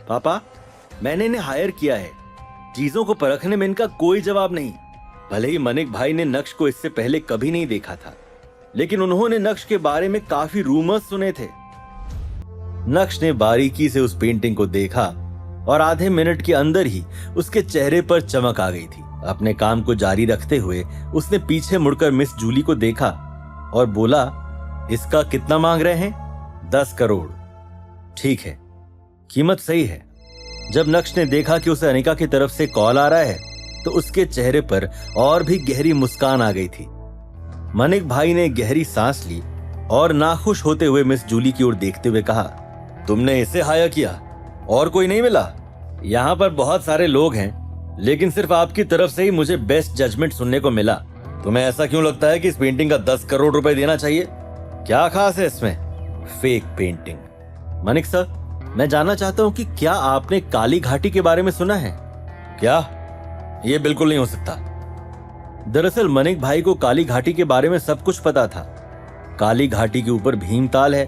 पापा, मैंने इन्हें हायर किया है। चीजों को परखने में इनका कोई जवाब नहीं। भले ही मनिक भाई ने नक्श को इससे पहले कभी नहीं देखा था, लेकिन उन्होंने नक्श के बारे में काफी रूमर्स सुने थे। नक्श ने बारीकी से उस पेंटिंग को देखा और आधे मिनट के अंदर ही उसके चेहरे पर चमक आ गई थी। अपने काम को जारी रखते हुए उसने पीछे मुड़कर मिस जूली को देखा और बोला, इसका कितना मांग रहे हैं? 10 करोड़। ठीक है, कीमत सही है। जब नक्श ने देखा कि उसे अनिका की तरफ से कॉल आ रहा है तो उसके चेहरे पर और भी गहरी मुस्कान आ गई थी। मनिक भाई ने गहरी सांस ली और नाखुश होते हुए मिस जूली की ओर देखते हुए कहा, तुमने इसे हायर किया और कोई नहीं मिला? यहाँ पर बहुत सारे लोग हैं, लेकिन सिर्फ आपकी तरफ से ही मुझे बेस्ट जजमेंट सुनने को मिला। तुम्हें ऐसा क्यों लगता है कि इस पेंटिंग का 10 करोड़ रुपए देना चाहिए? क्या खास है इसमें? Fake painting. मनिक सर, मैं जानना चाहता हूं कि क्या आपने काली घाटी के बारे में सुना है? क्या? यह बिल्कुल नहीं हो सकता। दरअसल मनिक भाई को काली घाटी के बारे में सब कुछ पता था। काली घाटी के ऊपर भीमताल है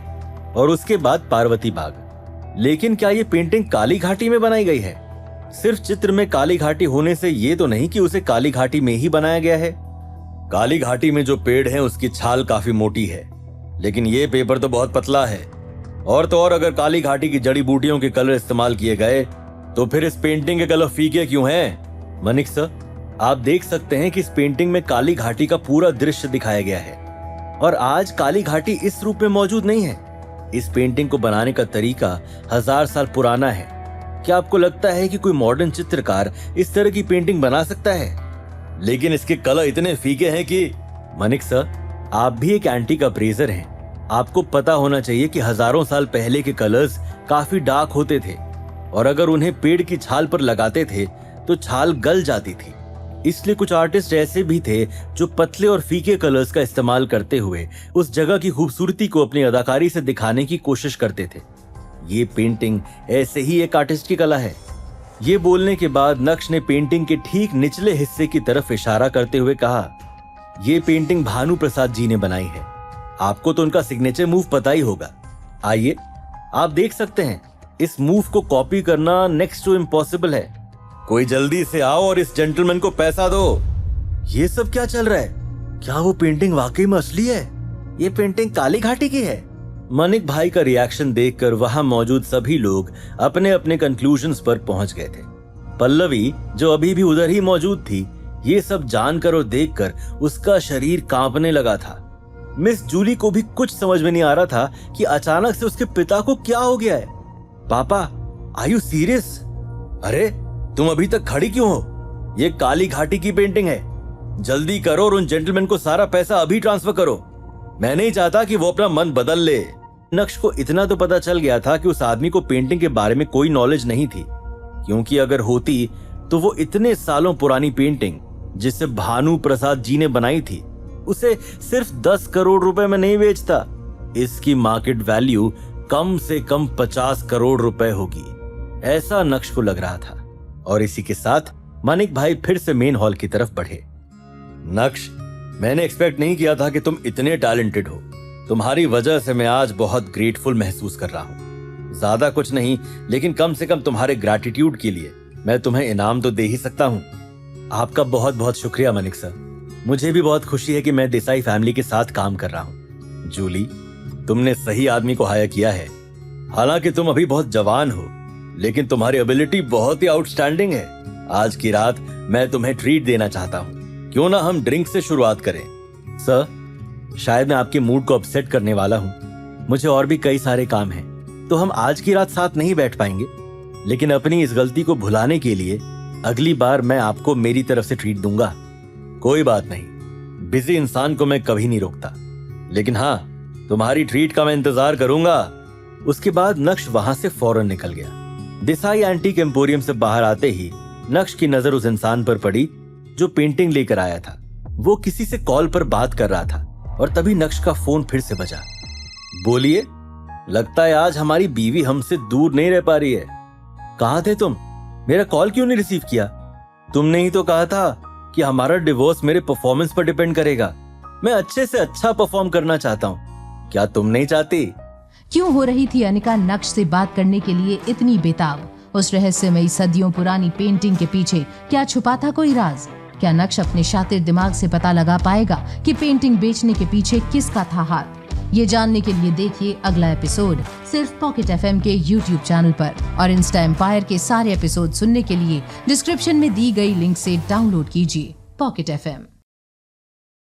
और उसके बाद पार्वती बाग। लेकिन क्या ये पेंटिंग काली घाटी में बनाई गई है? सिर्फ चित्र में काली घाटी होने से ये तो नहीं कि उसे काली घाटी में ही बनाया गया है। काली घाटी में जो पेड़ है उसकी छाल काफी मोटी है, लेकिन ये पेपर तो बहुत पतला है। और तो और अगर काली घाटी की जड़ी बूटियों के कलर इस्तेमाल किए गए तो फिर इस पेंटिंग के कलर फीके क्यों हैं? मनिक सर, आप देख सकते हैं कि इस पेंटिंग में काली घाटी का पूरा दृश्य दिखाया गया है और आज काली घाटी इस रूप में मौजूद नहीं है। इस पेंटिंग को बनाने का तरीका 1000 साल पुराना है। क्या आपको लगता है कि कोई मॉडर्न चित्रकार इस तरह की पेंटिंग बना सकता है? लेकिन इसके कलर इतने फीके हैं कि... मनिक सर, आप भी एक एंटीक अप्रेजर हैं। आपको पता होना चाहिए कि हजारों साल पहले के कलर्स काफी डार्क होते थे और अगर उन्हें पेड़ की छाल पर लगाते थे तो छाल गल जाती थी। इसलिए कुछ आर्टिस्ट ऐसे भी थे जो पतले और फीके कलर्स का इस्तेमाल करते हुए उस जगह की खूबसूरती को अपनी अदाकारी से दिखाने की कोशिश करते थे। ये पेंटिंग ऐसे ही एक आर्टिस्ट की कला है। ये बोलने के बाद नक्श ने पेंटिंग के ठीक निचले हिस्से की तरफ इशारा करते हुए कहा, ये पेंटिंग भानु प्रसाद जी ने बनाई है। आपको तो उनका सिग्नेचर मूव पता ही होगा। आइए, आप देख सकते हैं इस मूव को कॉपी करना नेक्स्ट टू इम्पॉसिबल है। कोई जल्दी से आओ और इस जेंटलमैन को पैसा दो। ये सब क्या चल रहा है? क्या वो पेंटिंग वाकई में असली है? ये पेंटिंग काली घाटी की है? मनिक भाई का रिएक्शन देखकर वहां मौजूद सभी लोग अपने अपने कंक्लूजन्स पर पहुंच गए थे। पल्लवी, जो अभी भी उधर ही मौजूद थी, ये सब जानकर और देखकर उसका शरीर कांपने लगा था। मिस जूली को भी कुछ समझ में नहीं आ रहा था कि अचानक से उसके पिता को क्या हो गया है। पापा, आर यू सीरियस? अरे, तुम अभी तक खड़ी क्यों हो? ये काली घाटी की पेंटिंग है। जल्दी करो और उन जेंटलमैन को सारा पैसा अभी ट्रांसफर करो। मैं नहीं चाहता कि वो अपना मन बदल ले। नक्श को इतना तो पता चल गया था कि उस आदमी को पेंटिंग के बारे में कोई नॉलेज नहीं थी, क्योंकि अगर होती तो वो इतने सालों पुरानी पेंटिंग जिसे भानु प्रसाद जी ने बनाई थी उसे सिर्फ 10 करोड़ रुपए में नहीं बेचता। इसकी मार्केट वैल्यू कम से कम 50 करोड़ रुपए होगी, ऐसा नक्श को लग रहा था। और इसी के साथ मनिक भाई फिर से मेन हॉल की तरफ बढ़े। नक्श, मैंने एक्सपेक्ट नहीं किया था कि तुम इतने टैलेंटेड हो। तुम्हारी वजह से मैं आज बहुत ग्रेटफुल महसूस कर रहा हूँ। ज्यादा कुछ नहीं, लेकिन कम से कम तुम्हारे ग्रैटिट्यूड के लिए मैं तुम्हें इनाम तो दे ही सकता हूँ। आपका बहुत बहुत शुक्रिया मनिक सर। मुझे भी बहुत खुशी है कि मैं देसाई फैमिली के साथ काम कर रहा हूँ। जूली, तुमने सही आदमी को हायर किया है। हालांकि तुम अभी बहुत जवान हो, लेकिन तुम्हारी एबिलिटी बहुत ही आउटस्टैंडिंग है। आज की रात मैं तुम्हें ट्रीट देना चाहता हूँ। क्यों ना हम ड्रिंक से शुरुआत करें? सर, शायद मैं आपके मूड को अपसेट करने वाला हूँ। मुझे और भी कई सारे काम हैं, तो हम आज की रात साथ नहीं बैठ पाएंगे। लेकिन अपनी इस गलती को भुलाने के लिए अगली बार मैं आपको मेरी तरफ से ट्रीट दूंगा। कोई बात नहीं, बिजी इंसान को मैं कभी नहीं रोकता। लेकिन हाँ, तुम्हारी ट्रीट का मैं इंतजार करूंगा। उसके बाद नक्श वहां से फौरन निकल गया। देसाई एंटीक एम्पोरियम से बाहर आते ही नक्श की नजर उस इंसान पर पड़ी जो पेंटिंग लेकर आया था। वो किसी से कॉल पर बात कर रहा था और तभी नक्श का फोन फिर से बजा। बोलिए, लगता है आज हमारी बीवी हमसे दूर नहीं रह पा रही है। कहाँ थे तुम? मेरा कॉल क्यों नहीं रिसीव किया? तुमने ही तो कहा था कि हमारा डिवोर्स मेरे परफॉर्मेंस पर डिपेंड करेगा। मैं अच्छे से अच्छा परफॉर्म करना चाहता हूँ, क्या तुम नहीं चाहती? क्यों हो रही थी अनिका नक्श से बात करने के लिए इतनी बेताब? उस रहस्यमयी सदियों पुरानी पेंटिंग के पीछे क्या छुपा था कोई राज? क्या नक्श अपने शातिर दिमाग से पता लगा पाएगा कि पेंटिंग बेचने के पीछे किसका था हाथ? ये जानने के लिए देखिए अगला एपिसोड सिर्फ पॉकेट FM के YouTube चैनल पर। और इंस्टा एम्पायर के सारे एपिसोड सुनने के लिए डिस्क्रिप्शन में दी गई लिंक से डाउनलोड कीजिए पॉकेट FM।